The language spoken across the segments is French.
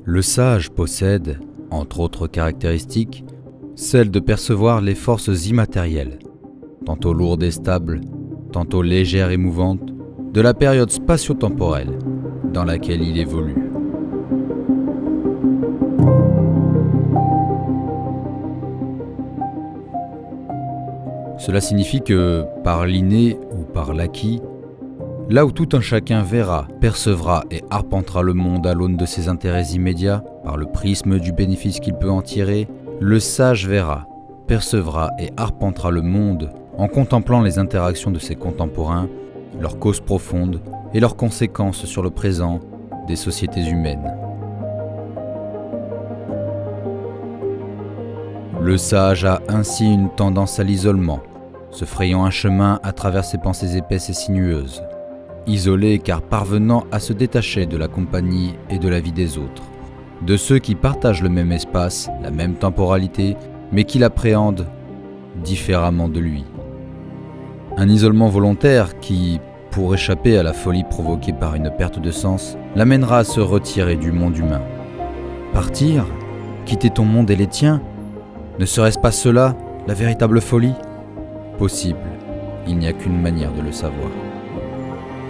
Le sage possède, entre autres caractéristiques, celle de percevoir les forces immatérielles, tantôt lourdes et stables, tantôt légères et mouvantes, de la période spatio-temporelle dans laquelle il évolue. Cela signifie que, par l'inné ou par l'acquis, là où tout un chacun verra, percevra et arpentera le monde à l'aune de ses intérêts immédiats, par le prisme du bénéfice qu'il peut en tirer, le sage verra, percevra et arpentera le monde en contemplant les interactions de ses contemporains, leurs causes profondes et leurs conséquences sur le présent des sociétés humaines. Le sage a ainsi une tendance à l'isolement, se frayant un chemin à travers ses pensées épaisses et sinueuses. Isolé car parvenant à se détacher de la compagnie et de la vie des autres, de ceux qui partagent le même espace, la même temporalité, mais qui l'appréhendent différemment de lui. Un isolement volontaire qui, pour échapper à la folie provoquée par une perte de sens, l'amènera à se retirer du monde humain. Partir ? Quitter ton monde et les tiens ? Ne serait-ce pas cela, la véritable folie ? Possible, il n'y a qu'une manière de le savoir.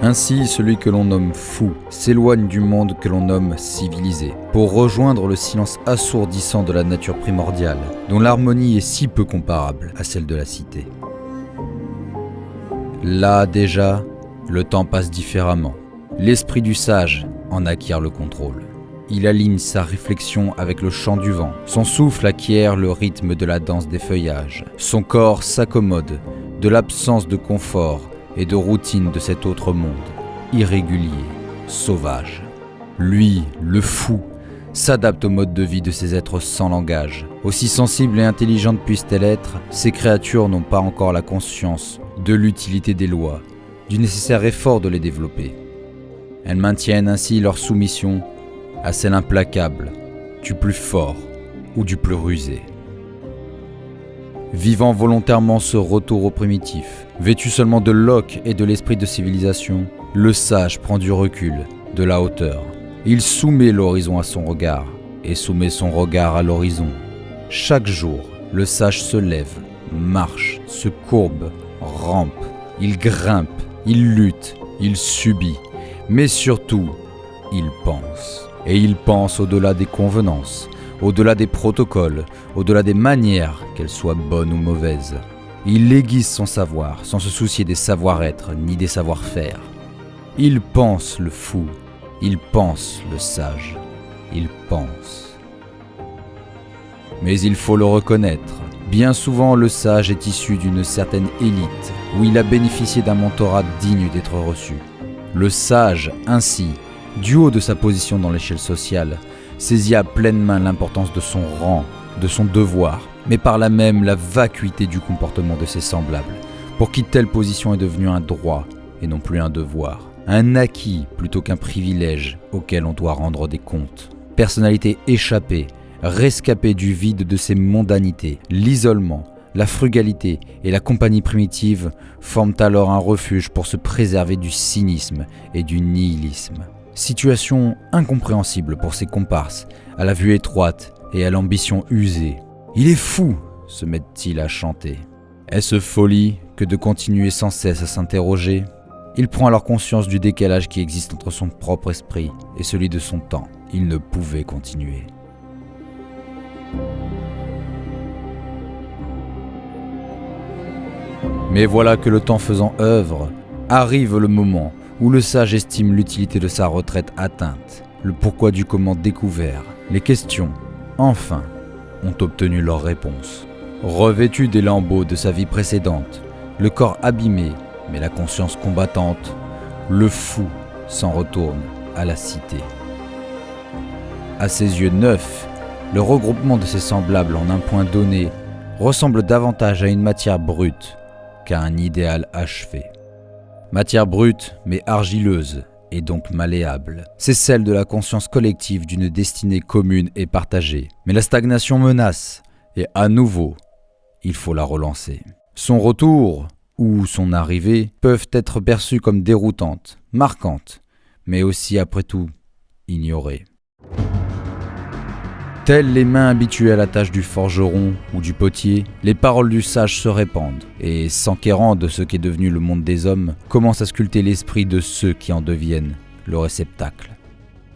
Ainsi, celui que l'on nomme fou s'éloigne du monde que l'on nomme civilisé, pour rejoindre le silence assourdissant de la nature primordiale, dont l'harmonie est si peu comparable à celle de la cité. Là déjà, le temps passe différemment. L'esprit du sage en acquiert le contrôle. Il aligne sa réflexion avec le chant du vent. Son souffle acquiert le rythme de la danse des feuillages. Son corps s'accommode de l'absence de confort et de routine de cet autre monde, irrégulier, sauvage. Lui, le fou, s'adapte au mode de vie de ces êtres sans langage. Aussi sensibles et intelligentes puissent-elles être, ces créatures n'ont pas encore la conscience de l'utilité des lois, du nécessaire effort de les développer. Elles maintiennent ainsi leur soumission à celle implacable du plus fort ou du plus rusé. Vivant volontairement ce retour au primitif, vêtu seulement de l'oc et de l'esprit de civilisation, le sage prend du recul, de la hauteur. Il soumet l'horizon à son regard et soumet son regard à l'horizon. Chaque jour, le sage se lève, marche, se courbe, rampe, il grimpe, il lutte, il subit, mais surtout, il pense. Et il pense au-delà des convenances, au-delà des protocoles, au-delà des manières, qu'elles soient bonnes ou mauvaises. Il aiguise son savoir, sans se soucier des savoir-être ni des savoir-faire. Il pense le fou, il pense le sage, il pense. Mais il faut le reconnaître, bien souvent le sage est issu d'une certaine élite, où il a bénéficié d'un mentorat digne d'être reçu. Le sage, ainsi, du haut de sa position dans l'échelle sociale, saisit à pleine main l'importance de son rang, de son devoir, mais par là même la vacuité du comportement de ses semblables, pour qui telle position est devenue un droit et non plus un devoir, un acquis plutôt qu'un privilège auquel on doit rendre des comptes. Personnalité échappée, rescapée du vide de ses mondanités, l'isolement, la frugalité et la compagnie primitive forment alors un refuge pour se préserver du cynisme et du nihilisme. Situation incompréhensible pour ses comparses, à la vue étroite et à l'ambition usée. Il est fou, se mettent-ils à chanter. Est-ce folie que de continuer sans cesse à s'interroger ? Il prend alors conscience du décalage qui existe entre son propre esprit et celui de son temps. Il ne pouvait continuer. Mais voilà que le temps faisant œuvre, arrive le moment où le sage estime l'utilité de sa retraite atteinte, le pourquoi du comment découvert. Les questions, enfin, ont obtenu leur réponse. Revêtu des lambeaux de sa vie précédente, le corps abîmé, mais la conscience combattante, le fou s'en retourne à la cité. À ses yeux neufs, le regroupement de ses semblables en un point donné ressemble davantage à une matière brute qu'à un idéal achevé. Matière brute, mais argileuse, et donc malléable. C'est celle de la conscience collective d'une destinée commune et partagée. Mais la stagnation menace, et à nouveau, il faut la relancer. Son retour, ou son arrivée, peuvent être perçues comme déroutantes, marquantes, mais aussi, après tout, ignorées. Telles les mains habituées à la tâche du forgeron ou du potier, les paroles du sage se répandent et, s'enquérant de ce qu'est devenu le monde des hommes, commencent à sculpter l'esprit de ceux qui en deviennent le réceptacle.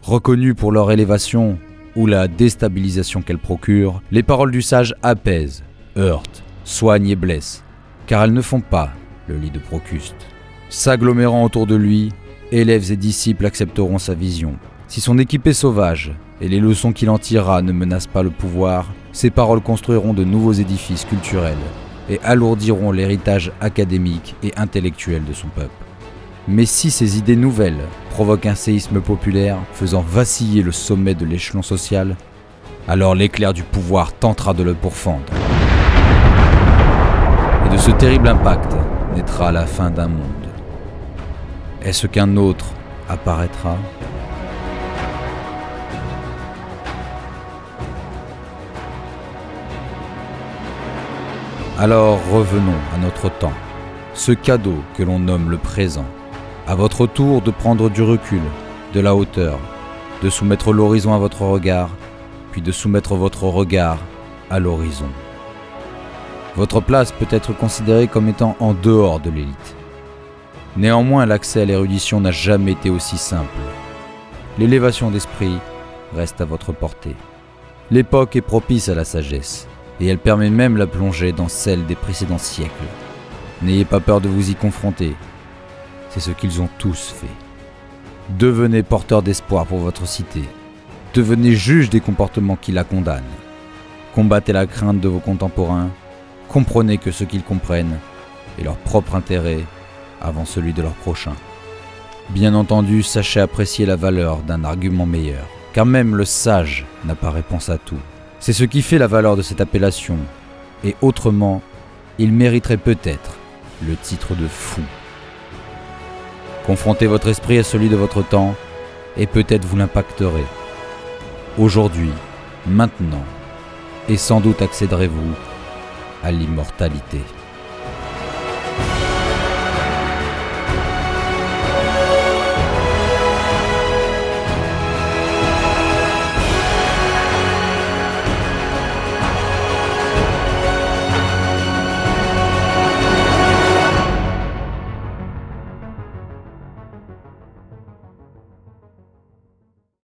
Reconnus pour leur élévation ou la déstabilisation qu'elles procurent, les paroles du sage apaisent, heurtent, soignent et blessent, car elles ne font pas le lit de Procuste. S'agglomérant autour de lui, élèves et disciples accepteront sa vision. Si son équipe est sauvage et les leçons qu'il en tirera ne menacent pas le pouvoir, ses paroles construiront de nouveaux édifices culturels et alourdiront l'héritage académique et intellectuel de son peuple. Mais si ces idées nouvelles provoquent un séisme populaire faisant vaciller le sommet de l'échelon social, alors l'éclair du pouvoir tentera de le pourfendre. Et de ce terrible impact naîtra la fin d'un monde. Est-ce qu'un autre apparaîtra ? Alors revenons à notre temps, ce cadeau que l'on nomme le présent. À votre tour de prendre du recul, de la hauteur, de soumettre l'horizon à votre regard, puis de soumettre votre regard à l'horizon. Votre place peut être considérée comme étant en dehors de l'élite. Néanmoins, l'accès à l'érudition n'a jamais été aussi simple. L'élévation d'esprit reste à votre portée. L'époque est propice à la sagesse, et elle permet même la plongée dans celle des précédents siècles. N'ayez pas peur de vous y confronter, c'est ce qu'ils ont tous fait. Devenez porteur d'espoir pour votre cité, devenez juge des comportements qui la condamnent. Combattez la crainte de vos contemporains, comprenez que ce qu'ils comprennent est leur propre intérêt avant celui de leur prochain. Bien entendu, sachez apprécier la valeur d'un argument meilleur, car même le sage n'a pas réponse à tout. C'est ce qui fait la valeur de cette appellation, et autrement, il mériterait peut-être le titre de fou. Confrontez votre esprit à celui de votre temps, et peut-être vous l'impacterez. Aujourd'hui, maintenant, et sans doute accéderez-vous à l'immortalité.